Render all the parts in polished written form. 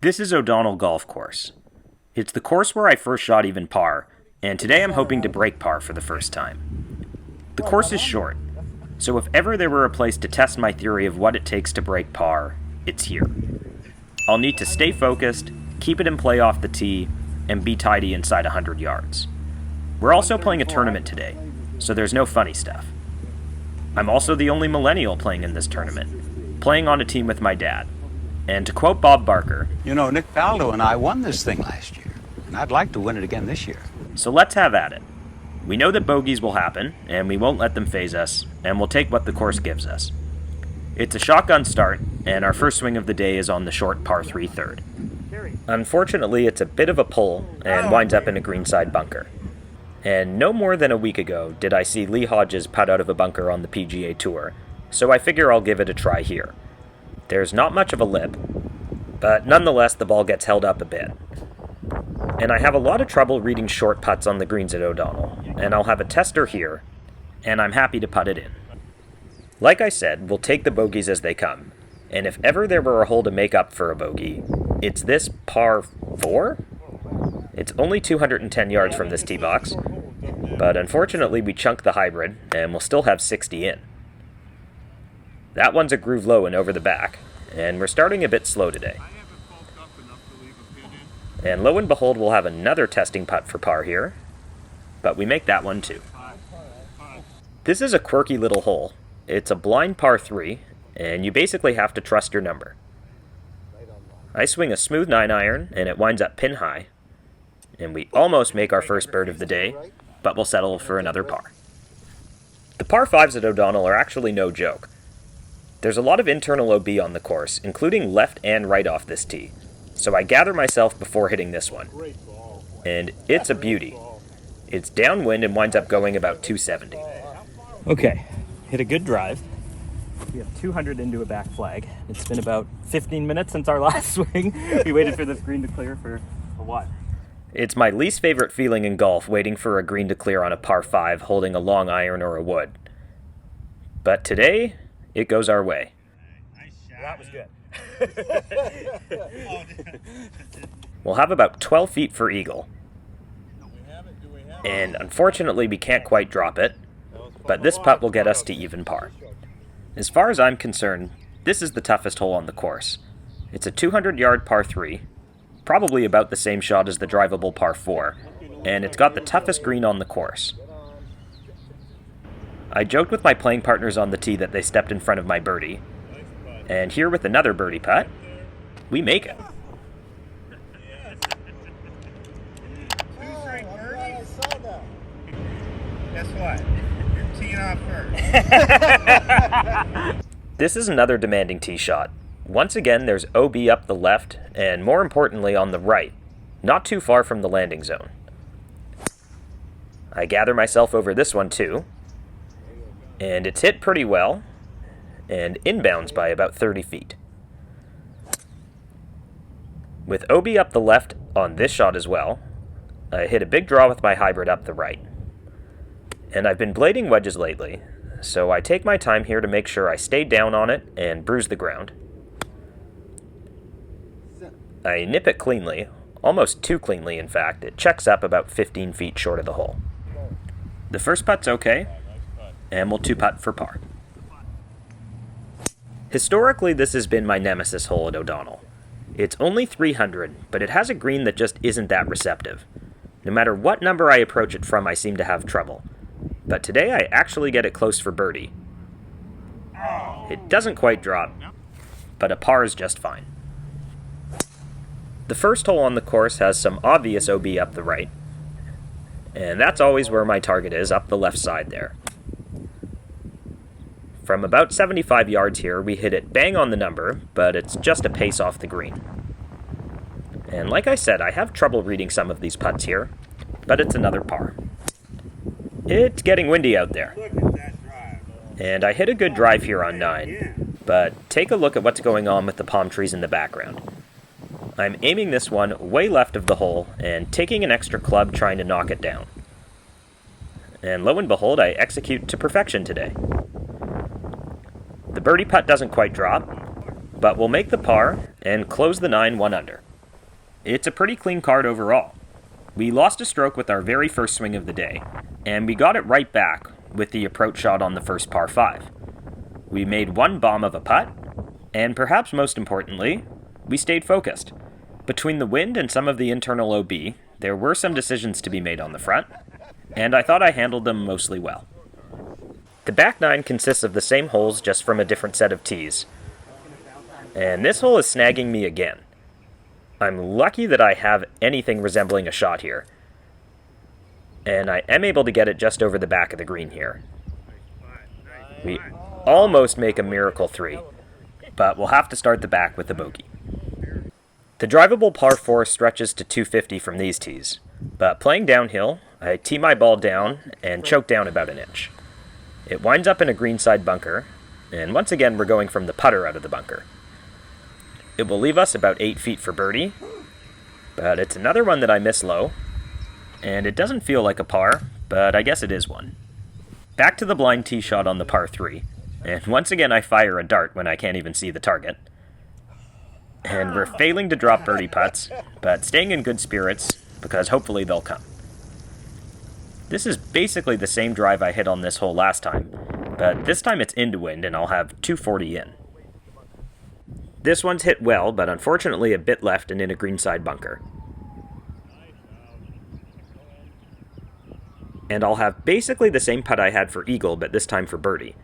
This is O'Donnell Golf Course. It's the course where I first shot even par, and today I'm hoping to break par for the first time. The course is short, so if ever there were a place to test my theory of what it takes to break par, it's here. I'll need to stay focused, keep it in play off the tee, and be tidy inside 100 yards. We're also playing a tournament today, so there's no funny stuff. I'm also the only millennial playing in this tournament, playing on a team with my dad. And to quote Bob Barker, "You know, Nick Faldo and I won this thing last year, and I'd like to win it again this year." So let's have at it. We know that bogeys will happen, and we won't let them faze us, and we'll take what the course gives us. It's a shotgun start, and our first swing of the day is on the short par 3 third. Unfortunately, it's a bit of a pull, and winds up in a greenside bunker. And no more than a week ago did I see Lee Hodges putt out of a bunker on the PGA Tour, so I figure I'll give it a try here. There's not much of a lip, but nonetheless the ball gets held up a bit. And I have a lot of trouble reading short putts on the greens at O'Donnell, and I'll have a tester here, and I'm happy to putt it in. Like I said, we'll take the bogeys as they come, and if ever there were a hole to make up for a bogey, it's this par 4? It's only 210 yards from this tee box, but unfortunately we chunked the hybrid, and we'll still have 60 in. That one's a groove low and over the back, and we're starting a bit slow today. And lo and behold, we'll have another testing putt for par here, but we make that one too. This is a quirky little hole. It's a blind par 3, and you basically have to trust your number. I swing a smooth 9-iron, and it winds up pin high, and we almost make our first bird of the day, but we'll settle for another par. The par 5s at O'Donnell are actually no joke. There's a lot of internal OB on the course, including left and right off this tee, so I gather myself before hitting this one. And it's a beauty. It's downwind and winds up going about 270. Okay, hit a good drive. We have 200 into a back flag. It's been about 15 minutes since our last swing. We waited for this green to clear for a while. It's my least favorite feeling in golf, waiting for a green to clear on a par 5 holding a long iron or a wood. But today, it goes our way. That was good. We'll have about 12 feet for eagle. And unfortunately, we can't quite drop it, but this putt will get us to even par. As far as I'm concerned, this is the toughest hole on the course. It's a 200-yard par 3, probably about the same shot as the drivable par 4, and it's got the toughest green on the course. I joked with my playing partners on the tee that they stepped in front of my birdie, and here with another birdie putt, we make it. Guess what? You're teeing off first. This is another demanding tee shot. Once again, there's OB up the left, and more importantly on the right, not too far from the landing zone. I gather myself over this one too, and it's hit pretty well, and inbounds by about 30 feet. With OB up the left on this shot as well, I hit a big draw with my hybrid up the right. And I've been blading wedges lately, so I take my time here to make sure I stay down on it and bruise the ground. I nip it cleanly, almost too cleanly in fact. It checks up about 15 feet short of the hole. The first putt's okay, and we'll 2-putt for par. Historically, this has been my nemesis hole at O'Donnell. It's only 300, but it has a green that just isn't that receptive. No matter what number I approach it from, I seem to have trouble. But today I actually get it close for birdie. It doesn't quite drop, but a par is just fine. The first hole on the course has some obvious OB up the right, and that's always where my target is, up the left side there. From about 75 yards here, we hit it bang on the number, but it's just a pace off the green. And like I said, I have trouble reading some of these putts here, but it's another par. It's getting windy out there. And I hit a good drive here on 9, but take a look at what's going on with the palm trees in the background. I'm aiming this one way left of the hole and taking an extra club trying to knock it down. And lo and behold, I execute to perfection today. The birdie putt doesn't quite drop, but we'll make the par and close the 9 1 under. it's a pretty clean card overall. We lost a stroke with our very first swing of the day, and we got it right back with the approach shot on the first par 5. We made one bomb of a putt, and perhaps most importantly, we stayed focused. Between the wind and some of the internal OB, there were some decisions to be made on the front, and I thought I handled them mostly well. The back 9 consists of the same holes just from a different set of tees, and this hole is snagging me again. I'm lucky that I have anything resembling a shot here, and I am able to get it just over the back of the green here. We almost make a miracle 3, but we'll have to start the back with a bogey. The drivable par 4 stretches to 250 from these tees, but playing downhill, I tee my ball down and choke down about an inch. It winds up in a greenside bunker, and once again we're going from the putter out of the bunker. It will leave us about 8 feet for birdie, but it's another one that I miss low, and it doesn't feel like a par, but I guess it is one. Back to the blind tee shot on the par 3, and once again I fire a dart when I can't even see the target. And we're failing to drop birdie putts, but staying in good spirits, because hopefully they'll come. This is basically the same drive I hit on this hole last time, but this time it's into wind and I'll have 240 in. This one's hit well, but unfortunately a bit left and in a greenside bunker. And I'll have basically the same putt I had for eagle, but this time for birdie.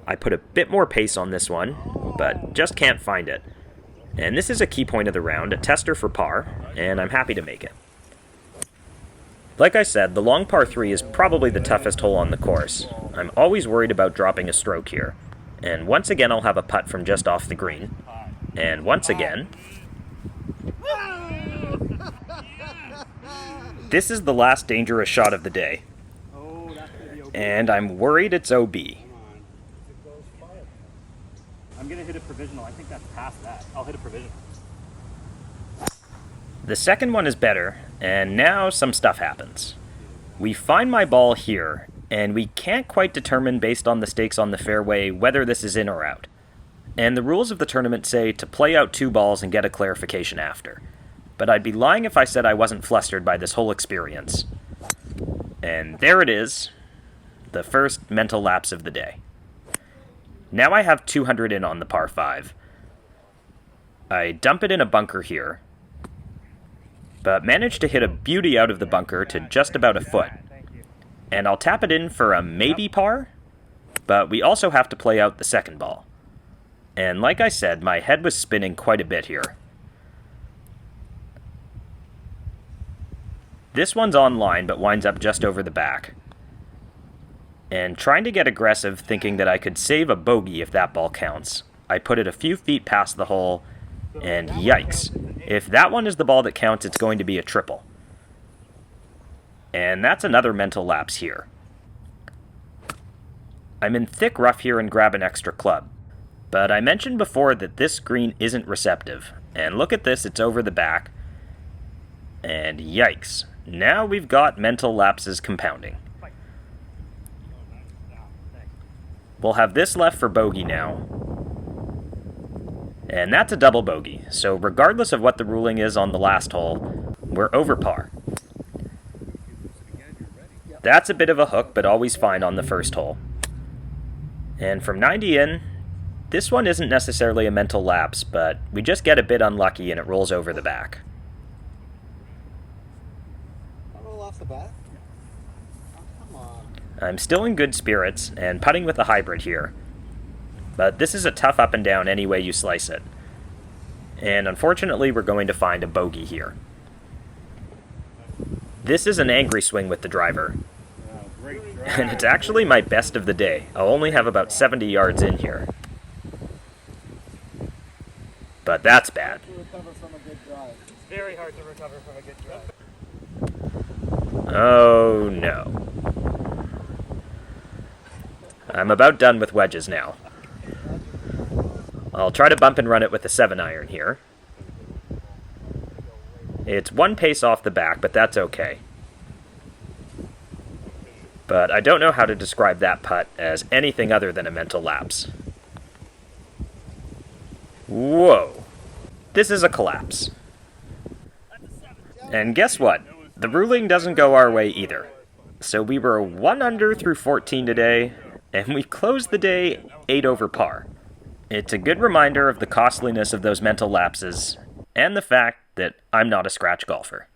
I put a bit more pace on this one, but just can't find it. And this is a key point of the round, a tester for par, and I'm happy to make it. Like I said, the long par 3 is probably the toughest hole on the course. I'm always worried about dropping a stroke here. And once again I'll have a putt from just off the green. And once again, this is the last dangerous shot of the day. And I'm worried it's OB. I'm going to hit a provisional. I think that's past that. I'll hit a provisional. The second one is better, and now some stuff happens. We find my ball here, and we can't quite determine based on the stakes on the fairway whether this is in or out. And the rules of the tournament say to play out 2 balls and get a clarification after. But I'd be lying if I said I wasn't flustered by this whole experience. And there it is, the first mental lapse of the day. Now I have 200 in on the par 5. I dump it in a bunker here, but manage to hit a beauty out of the bunker to just about a foot. And I'll tap it in for a maybe par, but we also have to play out the second ball. And like I said, my head was spinning quite a bit here. This one's on line, but winds up just over the back. And trying to get aggressive, thinking that I could save a bogey if that ball counts, I put it a few feet past the hole, and yikes. If that one is the ball that counts, it's going to be a triple. And that's another mental lapse here. I'm in thick rough here and grab an extra club. But I mentioned before that this green isn't receptive. And look at this, it's over the back. And yikes. Now we've got mental lapses compounding. We'll have this left for bogey now. And that's a double bogey, so regardless of what the ruling is on the last hole, we're over par. That's a bit of a hook, but always fine on the first hole. And from 90 in, this one isn't necessarily a mental lapse, but we just get a bit unlucky and it rolls over the back. Roll off the bat. I'm still in good spirits and putting with a hybrid here, but this is a tough up and down any way you slice it. And unfortunately we're going to find a bogey here. This is an angry swing with the driver, and it's actually my best of the day. I'll only have about 70 yards in here. But that's bad. It's very hard to recover from a good drive. Oh no. I'm about done with wedges now. I'll try to bump and run it with a 7-iron here. It's one pace off the back, but that's okay. But I don't know how to describe that putt as anything other than a mental lapse. Whoa. This is a collapse. And guess what? The ruling doesn't go our way either. So we were 1 under through 14 today, and we closed the day 8 over par. It's a good reminder of the costliness of those mental lapses, and the fact that I'm not a scratch golfer.